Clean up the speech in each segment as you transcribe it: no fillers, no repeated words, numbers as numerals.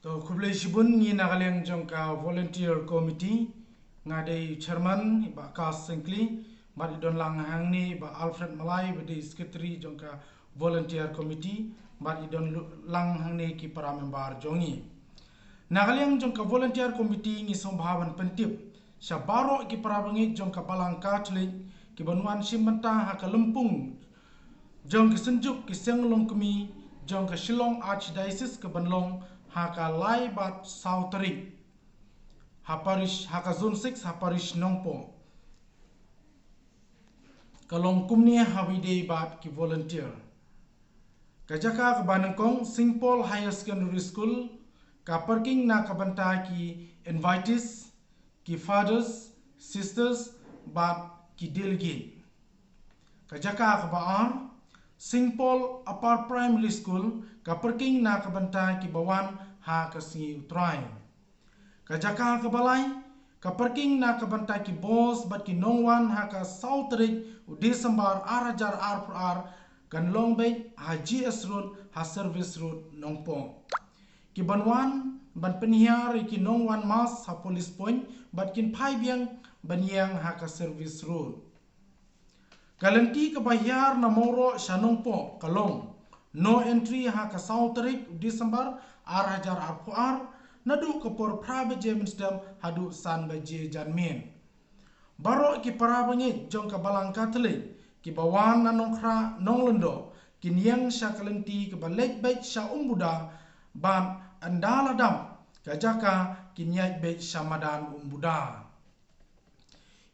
To kublai shibun ngi nagaleng jongka volunteer committee ngadei chairman ba Kas Sengkli ba idon lang hangni ba Alfred Malai ba di secretary jongka volunteer committee ba idon lang hangni ki para member jongi nagaleng jongka volunteer committee ngi sombhawan pentip syabaro ki para bangi jongka balangka tlik ki banwan simmenta haka lempung jong ki senjuk ki senglong kemi jong ka Shillong Archdiocese ke Banlong haka lai bat sauteri haparish haka zone 6 haparish nongpo kalong kumni hawide bat ki volunteer kajaka ke Banangkong Singpol Higher Secondary School ka parking na kabanta ki invitees ki fathers sisters bat ki delegate kajaka ke Baar Singpol Upper Primary School ka parking na kabanta ki bawan ha ka singi utrai kajaka ka balai ka parking na kabanta ki bos bat ki nongwan ha ka sautrik u Desember arajar ar kan longbei ha GS Road ha Service Road nongpo ki banwan ban penhiar ki nongwan mas ha Police Point bat kin phai biang banyang ha ka Service Road Kalenti ke bahyar na moro shanongpo kalong no entry ha ka sautrik Desember arajar ar nadu ke por prabe jemensdam hadu san baje janmen baro ki parabangi jong ka balang katle ki bawan na nongkra nonglendo ki niang sha kalenti ke balek baik sha umbuda ban andala dam kajaka ki nyai baik shamadan umbuda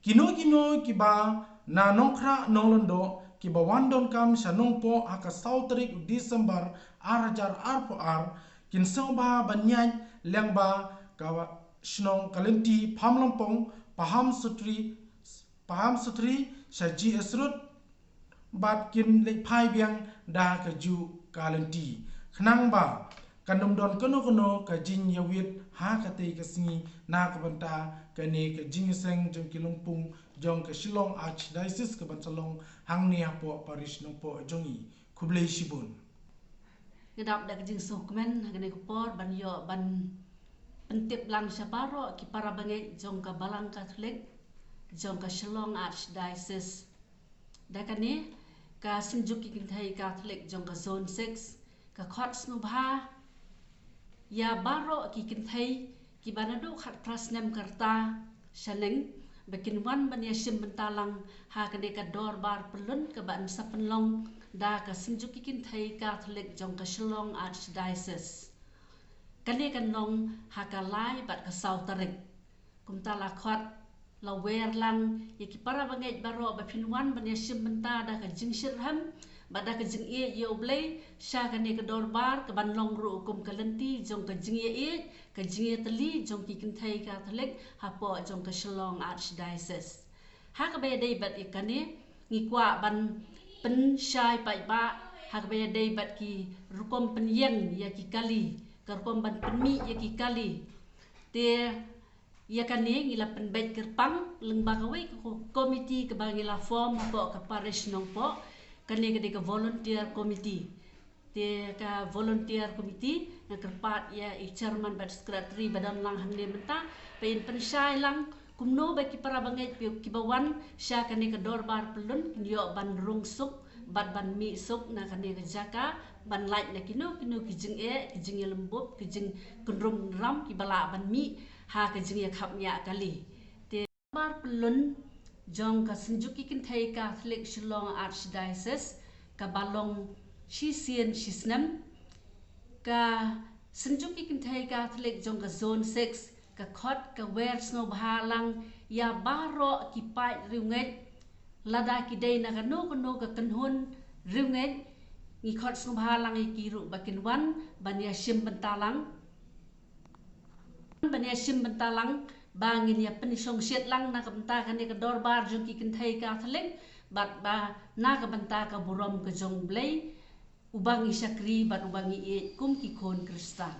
kino ki ba na nongkra nonglendo ki bawan don kam shanongpo haka sautrik Desember arajar ar kin soba banyai lengba ka shnong kalenti phamlampong paham sutri sha GS Road bat kin le phai biang da ka ju kalenti khnang ba kanum don kono ka jing yawit ha ka te ka singi na ka banta ka ne ka jing seng jong kilungpung jong ka Shillong Archdiocese ka bantalong hangni apo parish nong po jongi kublai shibun Gedap dak jing so kemen hagane ko por ban yo ban pentip lang syaparo ki para bangai jong ka balang Catholic jong ka Shillong Archdiocese dakane ka sinjuk ki kintai Catholic jong ka zone 6 ka khot snubha ya baro ki kintai ki banadu khat prasnem karta shaneng bakin wan ban ya sim bentalang ha kane ka dor bar pelun ka ban sapenlong da ka sinjuk ki kintai Catholic jong ka Shillong Archdiocese kane kan nong ha ka lai bat ka sautarik kumta la khot la wer lang ki para bangai baro ba pinwan ban ya sim benta da ka jing shirham bada ka jing e yo blay sha ka ne ka dor bar ka ban long ru kum kalenti jong ka jing e ka jing e tali jong ki kintai Catholic ha po jong ka Shillong Archdiocese ha ka be dei bat ikane ngi kwa ban pen shai pai ba ha ka be dei bat ki rukom pen yen ya ki kali ka rukom ban penmi ya ki kali te ya kane ngila pen bet kerpang lengba ka wei ko committee ka bangila form po ka parish nong po kane ka volunteer committee te ka volunteer committee na kerpat ya i chairman bat secretary badan lang hangne menta pein pensyai lang kumno ba ki para bangai ki bawan sya kane ka dor bar pelun yo ban rung suk bat ban mi suk na kane ka jaka ban light na kino ki jing e lembut ki jing kunrum ram ki bala ban mi ha ka jing e khap nya kali te bar pelun jong ka sinjuk ki kintai Catholic Shillong Archdiocese ka balong shisien shisnam ka sinjuk ki kintai Catholic jong ka zone 6 ka khot ka wer snow bhalang ya baro ki pai riunget lada ki dei na ka no ka kanhun riunget ngi khot snow bhalang ki ru bakin wan ban ya shim bentalang bangin ya penisong siat lang na kabenta kane ka dor bar jong ki kintai Catholic bat ba na kabenta ka burom ka jong blay ubangi syakri bat ubangi kum ki kon Kristan